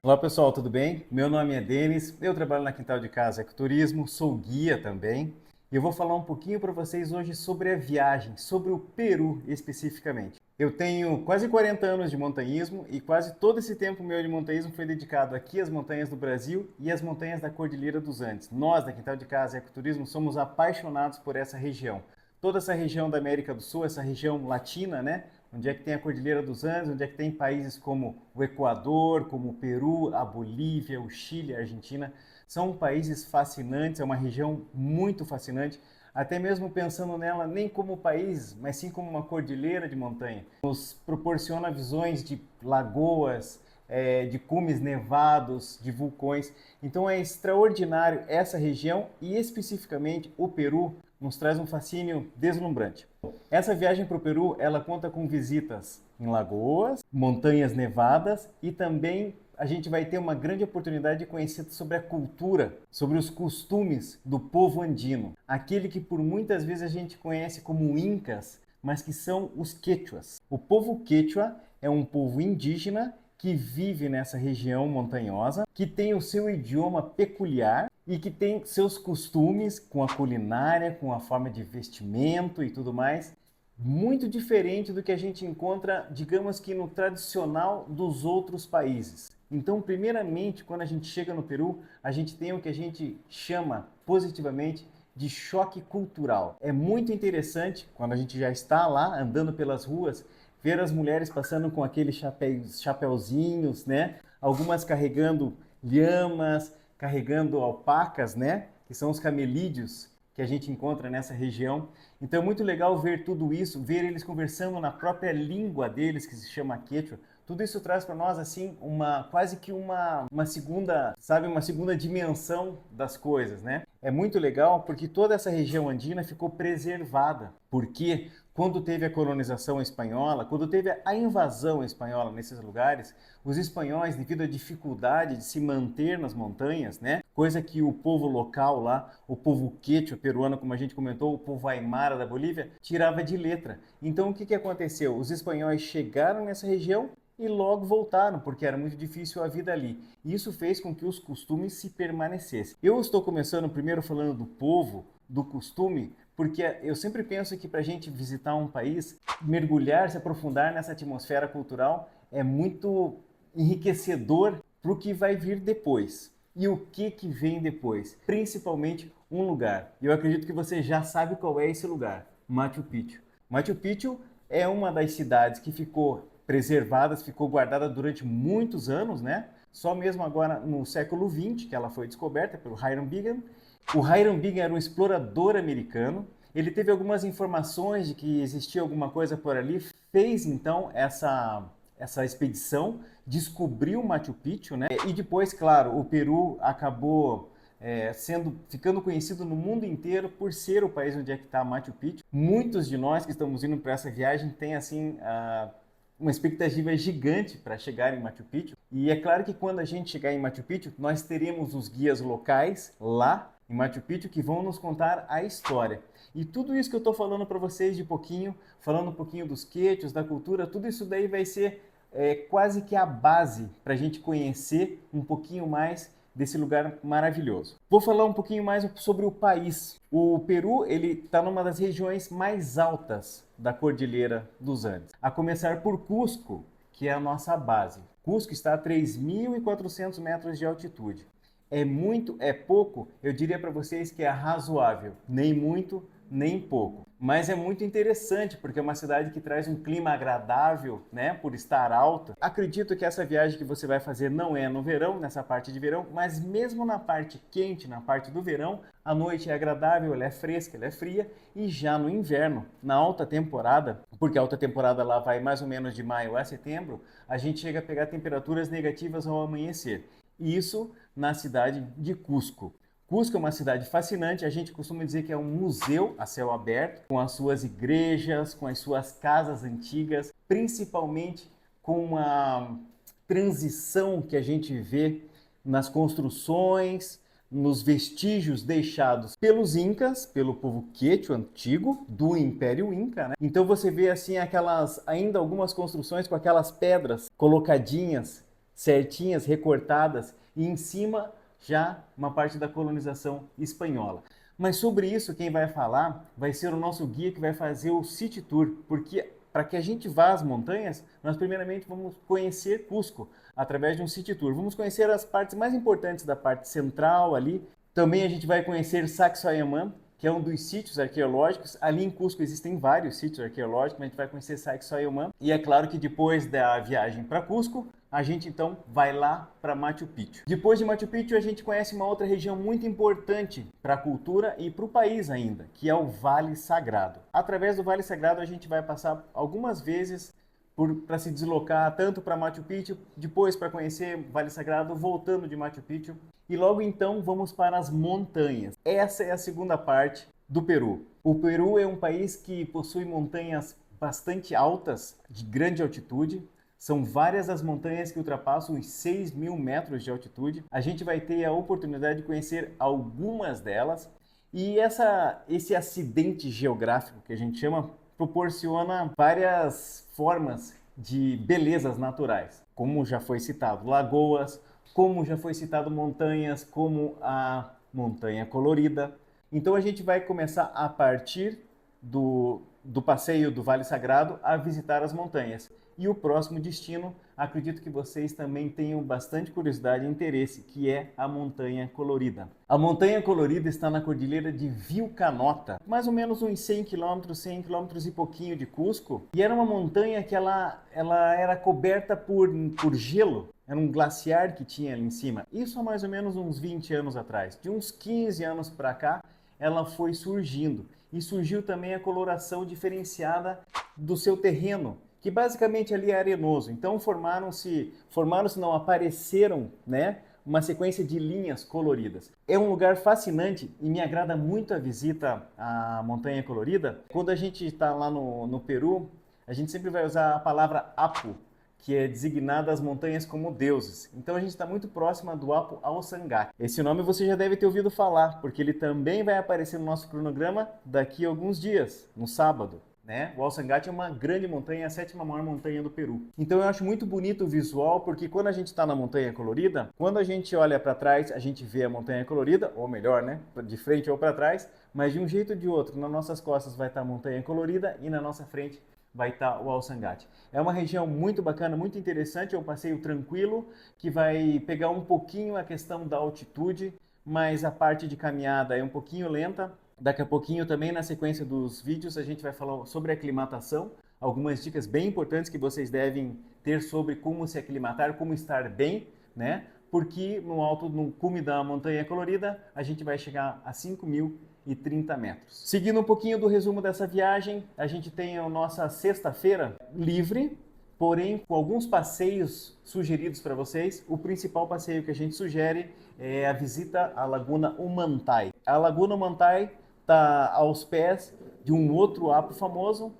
Olá pessoal, tudo bem? Meu nome é Denis, eu trabalho na Quintal de Casa Ecoturismo, sou guia também e eu vou falar um pouquinho para vocês hoje sobre a viagem, sobre o Peru especificamente. Eu tenho quase 40 anos de montanhismo e quase todo esse tempo meu de montanhismo foi dedicado aqui às montanhas do Brasil e às montanhas da Cordilheira dos Andes. Nós da Quintal de Casa Ecoturismo somos apaixonados por essa região. Toda essa região da América do Sul, essa região latina, né? Onde é que tem a Cordilheira dos Andes, onde é que tem países como o Equador, como o Peru, a Bolívia, o Chile, a Argentina. São países fascinantes, é uma região muito fascinante, até mesmo pensando nela nem como país, mas sim como uma cordilheira de montanha. Nos proporciona visões de lagoas, de cumes nevados, de vulcões. Então é extraordinário essa região e especificamente o Peru nos traz um fascínio deslumbrante. Essa viagem para o Peru, ela conta com visitas em lagoas, montanhas nevadas e também a gente vai ter uma grande oportunidade de conhecer sobre a cultura, sobre os costumes do povo andino, aquele que por muitas vezes a gente conhece como incas, mas que são os quechuas. O povo quechua é um povo indígena que vive nessa região montanhosa, que tem o seu idioma peculiar e que tem seus costumes com a culinária, com a forma de vestimento e tudo mais, muito diferente do que a gente encontra, digamos que no tradicional dos outros países. Então, primeiramente, quando a gente chega no Peru, a gente tem o que a gente chama positivamente de choque cultural. É muito interessante, quando a gente já está lá andando pelas ruas, ver as mulheres passando com aqueles chapeuzinhos, né? Algumas carregando lhamas, carregando alpacas, né? Que são os camelídeos que a gente encontra nessa região. Então é muito legal ver tudo isso, ver eles conversando na própria língua deles, que se chama Quechua. Tudo isso traz para nós assim quase que uma segunda, sabe, uma segunda dimensão das coisas, né? É muito legal porque toda essa região andina ficou preservada. Porque quando teve a colonização espanhola, quando teve a invasão espanhola nesses lugares, os espanhóis, devido à dificuldade de se manter nas montanhas, né? Coisa que o povo local lá, o povo quechua peruano, como a gente comentou, o povo aimara da Bolívia, tirava de letra. Então o que aconteceu? Os espanhóis chegaram nessa região e logo voltaram, porque era muito difícil a vida ali. E isso fez com que os costumes se permanecessem. Eu estou começando primeiro falando do povo, do costume, porque eu sempre penso que para a gente visitar um país, mergulhar, se aprofundar nessa atmosfera cultural é muito enriquecedor para o que vai vir depois. E o que vem depois? Principalmente um lugar. E eu acredito que você já sabe qual é esse lugar, Machu Picchu. Machu Picchu é uma das cidades que ficou preservada, ficou guardada durante muitos anos, né? Só mesmo agora no século XX que ela foi descoberta pelo Hiram Bingham. O Hiram Bingham era um explorador americano. Ele teve algumas informações de que existia alguma coisa por ali, fez então essa expedição, descobriu Machu Picchu, né? E depois, claro, o Peru acabou ficando conhecido no mundo inteiro por ser o país onde é que está Machu Picchu. Muitos de nós que estamos indo para essa viagem têm assim uma expectativa gigante para chegar em Machu Picchu. E é claro que quando a gente chegar em Machu Picchu, nós teremos os guias locais lá em Machu Picchu que vão nos contar a história. E tudo isso que eu estou falando para vocês de pouquinho, falando um pouquinho dos quechos, da cultura, tudo isso daí vai ser quase que a base para a gente conhecer um pouquinho mais desse lugar maravilhoso. Vou falar um pouquinho mais sobre o país. O Peru, ele está numa das regiões mais altas da Cordilheira dos Andes, a começar por Cusco, que é a nossa base. Cusco está a 3.400 metros de altitude. É muito, é pouco? Eu diria para vocês que é razoável, nem muito, nem pouco. Mas é muito interessante porque é uma cidade que traz um clima agradável, né, por estar alta. Acredito que essa viagem que você vai fazer não é no verão, nessa parte de verão, mas mesmo na parte quente, na parte do verão, a noite é agradável, ela é fresca, ela é fria, e já no inverno, na alta temporada, porque a alta temporada lá vai mais ou menos de maio a setembro, a gente chega a pegar temperaturas negativas ao amanhecer. E isso na cidade de Cusco. Cusco é uma cidade fascinante, a gente costuma dizer que é um museu a céu aberto, com as suas igrejas, com as suas casas antigas, principalmente com a transição que a gente vê nas construções, nos vestígios deixados pelos incas, pelo povo quechua antigo, do Império Inca, né? Então você vê assim ainda algumas construções com aquelas pedras colocadinhas, certinhas, recortadas, e em cima já uma parte da colonização espanhola. Mas sobre isso quem vai falar vai ser o nosso guia que vai fazer o City Tour, porque para que a gente vá às montanhas, nós primeiramente vamos conhecer Cusco através de um City Tour. Vamos conhecer as partes mais importantes da parte central ali. Também a gente vai conhecer Sacsayhuamán, que é um dos sítios arqueológicos. Ali em Cusco existem vários sítios arqueológicos, mas a gente vai conhecer Sacsayhuamán. E é claro que depois da viagem para Cusco, a gente então vai lá para Machu Picchu. Depois de Machu Picchu, a gente conhece uma outra região muito importante para a cultura e para o país ainda, que é o Vale Sagrado. Através do Vale Sagrado, a gente vai passar algumas vezes para se deslocar tanto para Machu Picchu, depois para conhecer Vale Sagrado, voltando de Machu Picchu, e logo então vamos para as montanhas. Essa é a segunda parte do Peru. O Peru é um país que possui montanhas bastante altas, de grande altitude. São várias as montanhas que ultrapassam os 6.000 metros de altitude. A gente vai ter a oportunidade de conhecer algumas delas. E esse acidente geográfico que a gente chama proporciona várias formas de belezas naturais, como já foi citado, lagoas, como já foi citado montanhas, como a Montanha Colorida. Então a gente vai começar a partir do passeio do Vale Sagrado a visitar as montanhas. E o próximo destino, acredito que vocês também tenham bastante curiosidade e interesse, que é a Montanha Colorida. A Montanha Colorida está na cordilheira de Vilcanota, mais ou menos uns 100 km e pouquinho de Cusco. E era uma montanha que ela era coberta por gelo. Era um glaciar que tinha ali em cima. Isso há mais ou menos uns 20 anos atrás. De uns 15 anos para cá, ela foi surgindo. E surgiu também a coloração diferenciada do seu terreno, que basicamente ali é arenoso. Então não, apareceram, né, uma sequência de linhas coloridas. É um lugar fascinante e me agrada muito a visita à Montanha Colorida. Quando a gente está lá no Peru, a gente sempre vai usar a palavra Apu, que é designada as montanhas como deuses. Então a gente está muito próxima do Apu ao Sangate. Esse nome você já deve ter ouvido falar, porque ele também vai aparecer no nosso cronograma daqui a alguns dias, no sábado. Né? O Alçangate é uma grande montanha, a sétima maior montanha do Peru. Então eu acho muito bonito o visual, porque quando a gente está na Montanha Colorida, quando a gente olha para trás, a gente vê a Montanha Colorida, ou melhor, né, de frente ou para trás, mas de um jeito ou de outro, nas nossas costas vai estar a Montanha Colorida e na nossa frente vai estar o Alçangate. É uma região muito bacana, muito interessante, é um passeio tranquilo, que vai pegar um pouquinho a questão da altitude, mas a parte de caminhada é um pouquinho lenta. Daqui a pouquinho também na sequência dos vídeos a gente vai falar sobre aclimatação, algumas dicas bem importantes que vocês devem ter sobre como se aclimatar, como estar bem, né? Porque no cume da Montanha Colorida a gente vai chegar a 5.030 metros. Seguindo um pouquinho do resumo dessa viagem, a gente tem a nossa sexta-feira livre, porém com alguns passeios sugeridos para vocês. O principal passeio que a gente sugere é a visita à Laguna Humantay. A Laguna Humantay está aos pés de um outro apo famoso,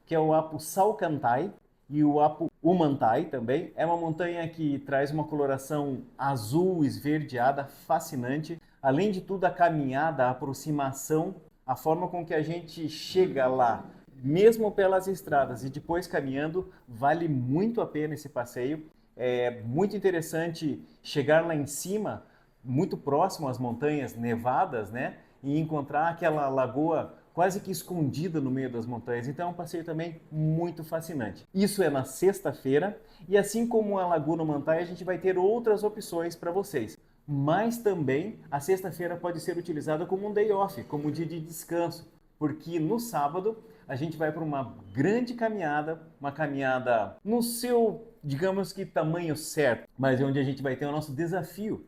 que é o Apo Salcantay, e o Apo Humantay também. É uma montanha que traz uma coloração azul esverdeada, fascinante. Além de tudo, a caminhada, a aproximação, a forma com que a gente chega lá, mesmo pelas estradas e depois caminhando, vale muito a pena esse passeio. É muito interessante chegar lá em cima, muito próximo às montanhas nevadas, né? E encontrar aquela lagoa quase que escondida no meio das montanhas. Então é um passeio também muito fascinante. Isso é na sexta-feira, e assim como a Laguna Humantay, a gente vai ter outras opções para vocês. Mas também a sexta-feira pode ser utilizada como um day off, como um dia de descanso, porque no sábado a gente vai para uma grande caminhada, uma caminhada no seu, digamos que tamanho certo, mas é onde a gente vai ter o nosso desafio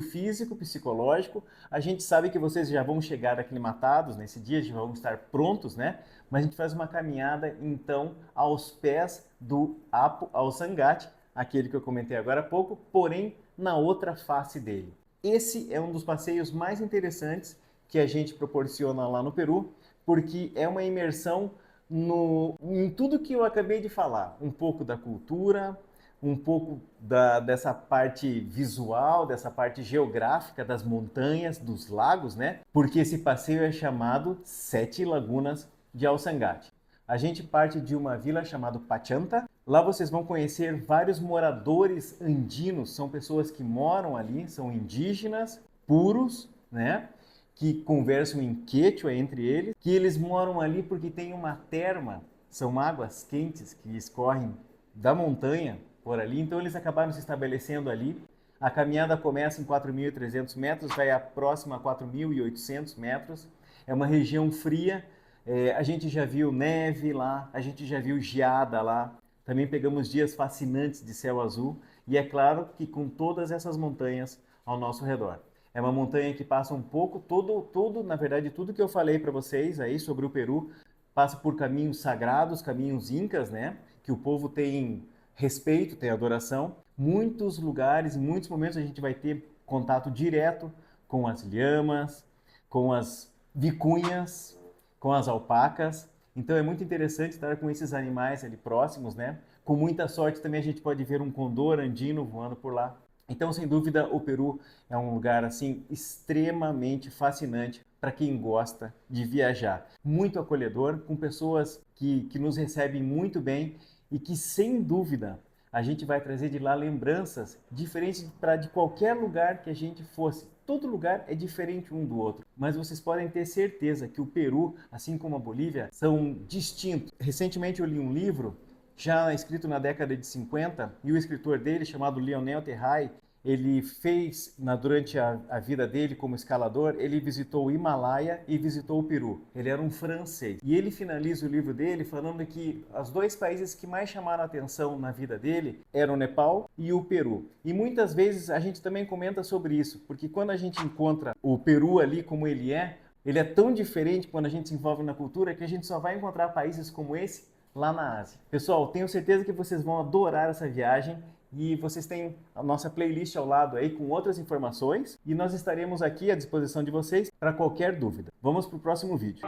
físico, psicológico. A gente sabe que vocês já vão chegar aclimatados nesse dia, já vão estar prontos, né? Mas a gente faz uma caminhada, então, aos pés do Apo Alçangate, aquele que eu comentei agora há pouco, porém na outra face dele. Esse é um dos passeios mais interessantes que a gente proporciona lá no Peru, porque é uma imersão em tudo que eu acabei de falar, um pouco da cultura, um pouco dessa parte visual, dessa parte geográfica das montanhas, dos lagos, né? Porque esse passeio é chamado Sete Lagunas de Alçangate. A gente parte de uma vila chamada Pachanta. Lá vocês vão conhecer vários moradores andinos, são pessoas que moram ali, são indígenas puros, né? Que conversam em quechua entre eles, que eles moram ali porque tem uma terma, são águas quentes que escorrem da montanha por ali, então eles acabaram se estabelecendo ali. A caminhada começa em 4.300 metros, vai a próxima a 4.800 metros. É uma região fria, a gente já viu neve lá, a gente já viu geada lá, também pegamos dias fascinantes de céu azul e é claro que com todas essas montanhas ao nosso redor. É uma montanha que passa um pouco, na verdade, tudo que eu falei para vocês aí sobre o Peru passa por caminhos sagrados, caminhos incas, né? Que o povo tem respeito, tem adoração. Muitos lugares, em muitos momentos a gente vai ter contato direto com as lhamas, com as vicunhas, com as alpacas. Então é muito interessante estar com esses animais ali próximos, né? Com muita sorte também a gente pode ver um condor andino voando por lá. Então, sem dúvida, o Peru é um lugar assim extremamente fascinante para quem gosta de viajar. Muito acolhedor, com pessoas que nos recebem muito bem e que, sem dúvida, a gente vai trazer de lá lembranças diferentes para de qualquer lugar que a gente fosse. Todo lugar é diferente um do outro, mas vocês podem ter certeza que o Peru, assim como a Bolívia, são distintos. Recentemente eu li um livro já escrito na década de 50, e o escritor dele, chamado Lionel Terray, ele fez, durante a vida dele como escalador, ele visitou o Himalaia e visitou o Peru. Ele era um francês. E ele finaliza o livro dele falando que os dois países que mais chamaram a atenção na vida dele eram o Nepal e o Peru. E muitas vezes a gente também comenta sobre isso, porque quando a gente encontra o Peru ali como ele é tão diferente quando a gente se envolve na cultura que a gente só vai encontrar países como esse lá na Ásia. Pessoal, tenho certeza que vocês vão adorar essa viagem e vocês têm a nossa playlist ao lado aí com outras informações e nós estaremos aqui à disposição de vocês para qualquer dúvida. Vamos para o próximo vídeo.